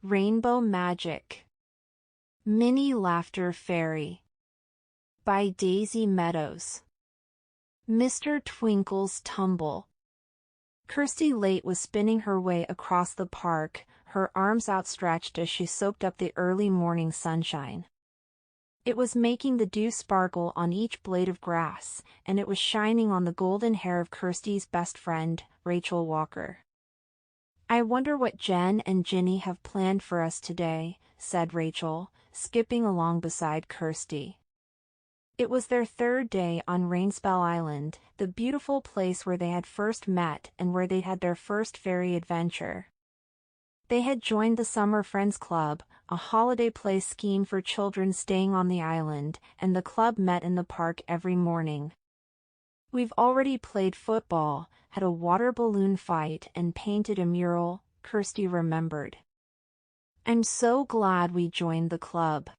Rainbow Magic. Mini Laughter Fairy. By Daisy Meadows. Mr. Twinkle's Tumble. Kirsty Late was spinning her way across the park, her arms outstretched as she soaked up the early morning sunshine. It was making the dew sparkle on each blade of grass, and it was shining on the golden hair of Kirsty's best friend, Rachel Walker. "I wonder what Jen and Ginny have planned for us today," said Rachel, skipping along beside Kirsty. It was their third day on Rainspell Island, the beautiful place where they had first met and where they'd had their first fairy adventure. They had joined the Summer Friends Club, a holiday play scheme for children staying on the island, and the club met in the park every morning. "We've already played football, had a water balloon fight, and painted a mural," Kirsty remembered. "I'm so glad we joined the club."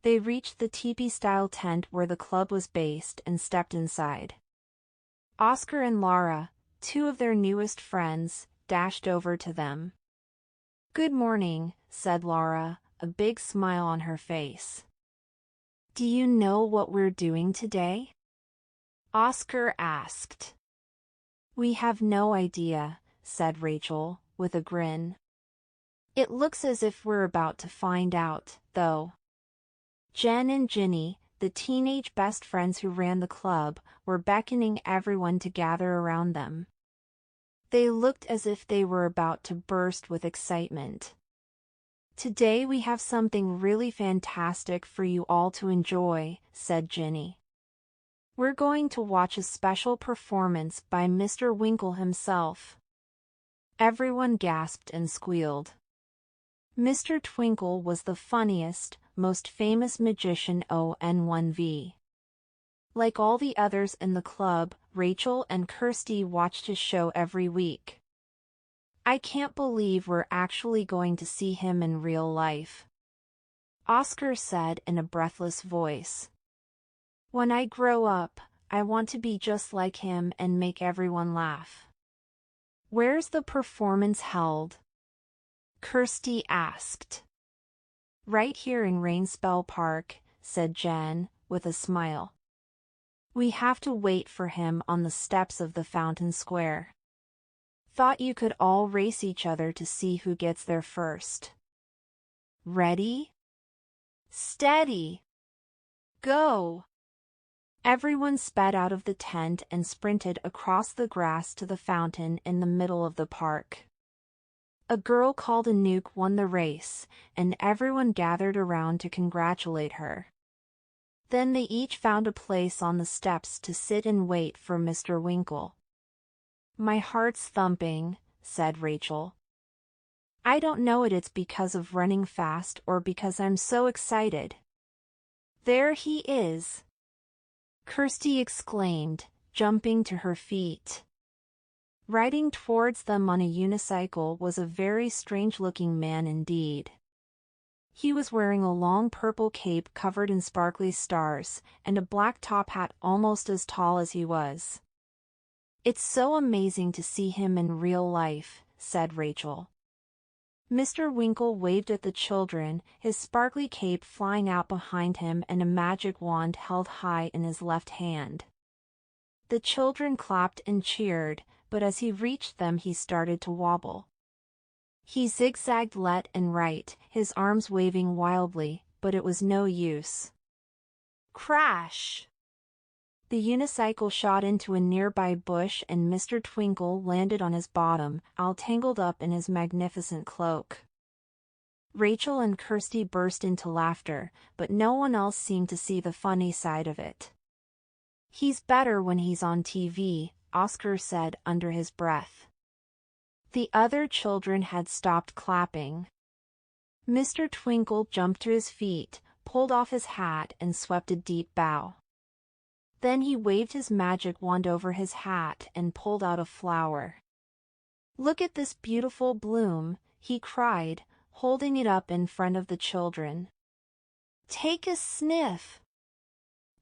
They reached the teepee-style tent where the club was based and stepped inside. Oscar and Laura, two of their newest friends, dashed over to them. "Good morning," said Laura, a big smile on her face. "Do you know what we're doing today?" Oscar asked. "We have no idea," said Rachel, with a grin. "It looks as if we're about to find out, though." Jen and Ginny, the teenage best friends who ran the club, were beckoning everyone to gather around them. They looked as if they were about to burst with excitement. "Today we have something really fantastic for you all to enjoy," said Ginny. "We're going to watch a special performance by Mr. Winkle himself." Everyone gasped and squealed. Mr. Twinkle was the funniest, most famous magician on1v. Like all the others in the club, Rachel and Kirsty watched his show every week. "I can't believe we're actually going to see him in real life," Oscar said in a breathless voice. "When I grow up, I want to be just like him and make everyone laugh." "Where's the performance held?" Kirsty asked. "Right here in Rainspell Park," said Jen, with a smile. "We have to wait for him on the steps of the Fountain Square. Thought you could all race each other to see who gets there first. Ready? Steady! Go!" Everyone sped out of the tent and sprinted across the grass to the fountain in the middle of the park. A girl called Anouk won the race, and everyone gathered around to congratulate her. Then they each found a place on the steps to sit and wait for Mr. Winkle. "My heart's thumping," said Rachel. "I don't know if it's because of running fast or because I'm so excited." "There he is!" Kirsty exclaimed, jumping to her feet. Riding towards them on a unicycle was a very strange-looking man indeed. He was wearing a long purple cape covered in sparkly stars, and a black top hat almost as tall as he was. "It's so amazing to see him in real life," said Rachel. Mr. Winkle waved at the children, his sparkly cape flying out behind him and a magic wand held high in his left hand. The children clapped and cheered, but as he reached them he started to wobble. He zigzagged left and right, his arms waving wildly, but it was no use. Crash! The unicycle shot into a nearby bush and Mr. Twinkle landed on his bottom, all tangled up in his magnificent cloak. Rachel and Kirsty burst into laughter, but no one else seemed to see the funny side of it. "He's better when he's on TV," Oscar said under his breath. The other children had stopped clapping. Mr. Twinkle jumped to his feet, pulled off his hat and swept a deep bow. Then he waved his magic wand over his hat and pulled out a flower. "Look at this beautiful bloom," he cried, holding it up in front of the children. "Take a sniff."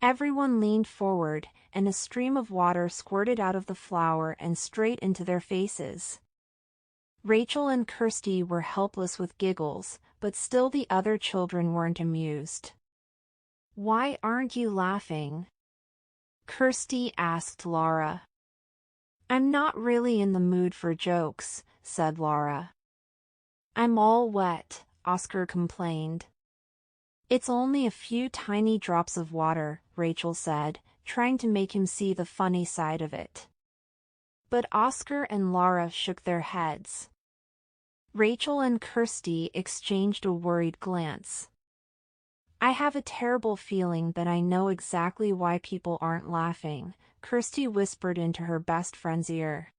Everyone leaned forward, and a stream of water squirted out of the flower and straight into their faces. Rachel and Kirsty were helpless with giggles, but still the other children weren't amused. "Why aren't you laughing?" Kirsty asked Laura. "I'm not really in the mood for jokes," said Laura. "I'm all wet," Oscar complained. "It's only a few tiny drops of water," Rachel said, trying to make him see the funny side of it. But Oscar and Laura shook their heads. Rachel and Kirsty exchanged a worried glance. "I have a terrible feeling that I know exactly why people aren't laughing," Kirsty whispered into her best friend's ear.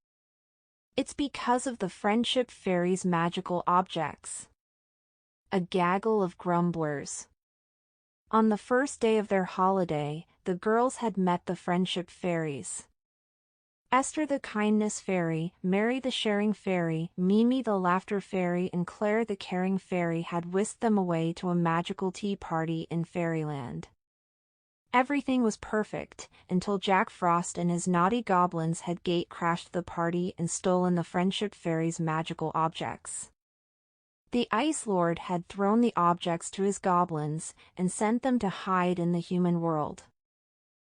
"It's because of the Friendship Fairy's magical objects." A gaggle of grumblers. On the first day of their holiday, the girls had met the Friendship Fairies. Esther the Kindness Fairy, Mary the Sharing Fairy, Mimi the Laughter Fairy, and Claire the Caring Fairy had whisked them away to a magical tea party in Fairyland. Everything was perfect, until Jack Frost and his naughty goblins had gate-crashed the party and stolen the Friendship Fairy's magical objects. The Ice Lord had thrown the objects to his goblins and sent them to hide in the human world.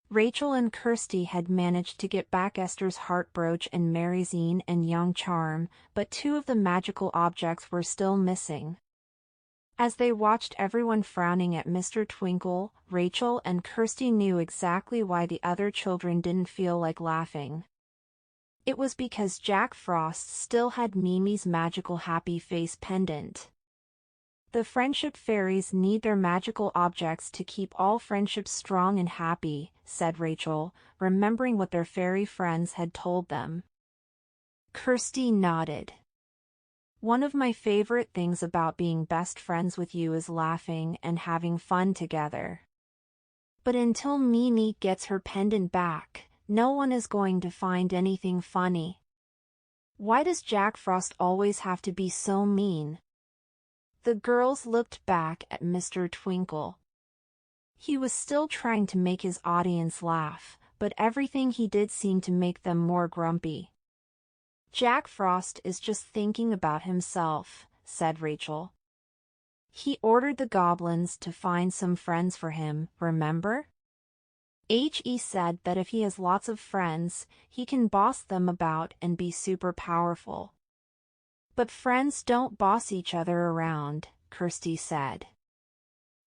Rachel and Kirsty had managed to get back Esther's heart brooch and Mary's zine and young charm, but two of the magical objects were still missing. As they watched everyone frowning at Mr. Twinkle, Rachel and Kirsty knew exactly why the other children didn't feel like laughing. It was because Jack Frost still had Mimi's magical happy face pendant. "The Friendship Fairies need their magical objects to keep all friendships strong and happy," said Rachel, remembering what their fairy friends had told them. Kirsty nodded. "One of my favorite things about being best friends with you is laughing and having fun together. But until Mimi gets her pendant back, no one is going to find anything funny. Why does Jack Frost always have to be so mean?" The girls looked back at Mr. Twinkle. He was still trying to make his audience laugh, but everything he did seemed to make them more grumpy. "Jack Frost is just thinking about himself," said Rachel. "He ordered the goblins to find some friends for him, remember? He said that if he has lots of friends, he can boss them about and be super powerful." "But friends don't boss each other around," Kirsty said.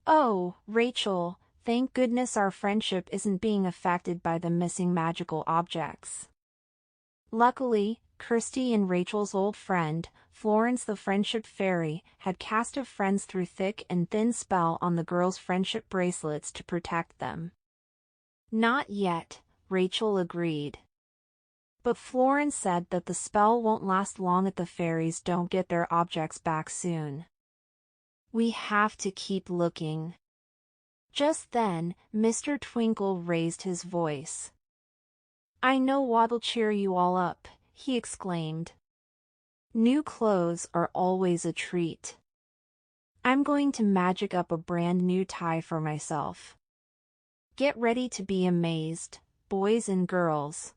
"Oh, Rachel, thank goodness our friendship isn't being affected by the missing magical objects." Luckily, Kirsty and Rachel's old friend, Florence the Friendship Fairy, had cast a friends through thick and thin spell on the girls' friendship bracelets to protect them. "Not yet," Rachel agreed. "But Florence said that the spell won't last long if the fairies don't get their objects back soon. We have to keep looking." Just then, Mr. Twinkle raised his voice. "I know what'll cheer you all up," he exclaimed. "New clothes are always a treat. I'm going to magic up a brand new tie for myself. Get ready to be amazed, boys and girls."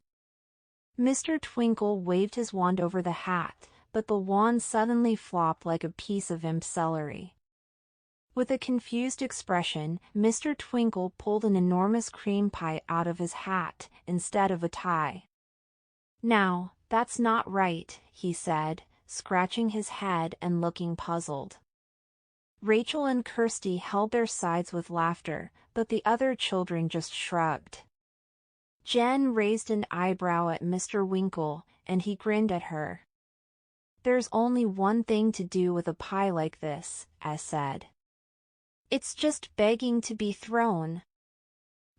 Mr. Twinkle waved his wand over the hat, but the wand suddenly flopped like a piece of imp celery. With a confused expression, Mr. Twinkle pulled an enormous cream pie out of his hat instead of a tie. "Now, that's not right," he said, scratching his head and looking puzzled. Rachel and Kirsty held their sides with laughter, but the other children just shrugged. Jen raised an eyebrow at Mr. Winkle, and he grinned at her. "There's only one thing to do with a pie like this," as said. "It's just begging to be thrown.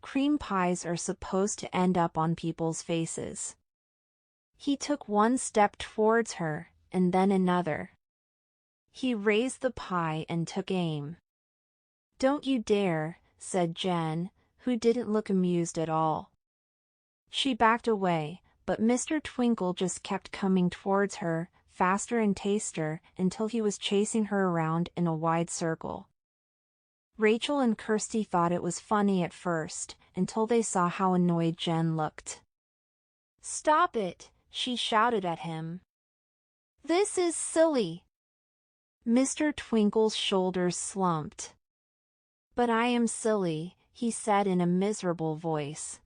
Cream pies are supposed to end up on people's faces." He took one step towards her, and then another. He raised the pie and took aim. "Don't you dare," said Jen, who didn't look amused at all. She backed away, but Mr. Twinkle just kept coming towards her, faster and taster, until he was chasing her around in a wide circle. Rachel and Kirsty thought it was funny at first, until they saw how annoyed Jen looked. "Stop it!" she shouted at him. This is silly. Mr. Twinkle's shoulders slumped. But I am silly, he said in a miserable voice.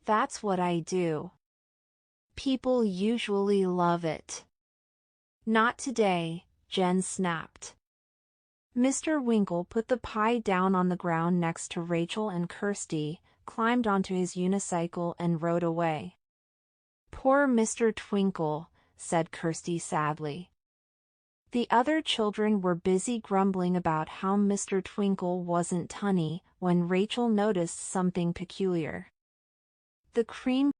That's what I do. People usually love it. Not today, Jen snapped. Mr. Winkle put the pie down on the ground next to Rachel and Kirsty, climbed onto his unicycle and rode away. Poor Mr. Twinkle, said Kirsty sadly. The other children were busy grumbling about how Mr. Twinkle wasn't tunny when Rachel noticed something peculiar. The cream